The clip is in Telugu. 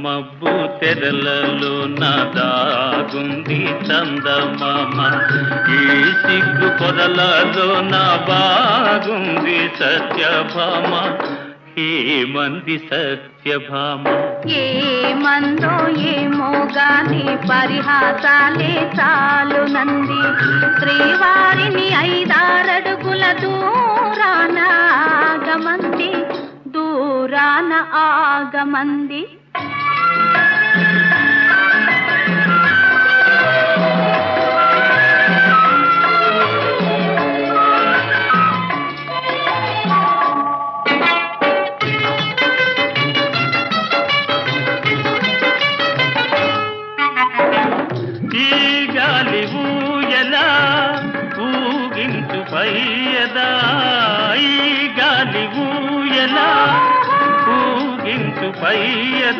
మబ్బు తెరలలో నా దాగుంది చందమామ, ఈ సిగ్గు పొరలలో నా బాగుంది సత్యభామ, ఏమంది సత్యభామ. ఏమందో ఏమో గాని పరిహాసాలే చాలు నంది, శ్రీవారిని 5-6 అడుగుల దూరాన ఆగమంది, దూరాన ఆగమంది. ఈ గాలి ఊయలా ఊగించు పయ్యదా, ఈ గాలి ఊయలా ఊగించు పయ్యదా.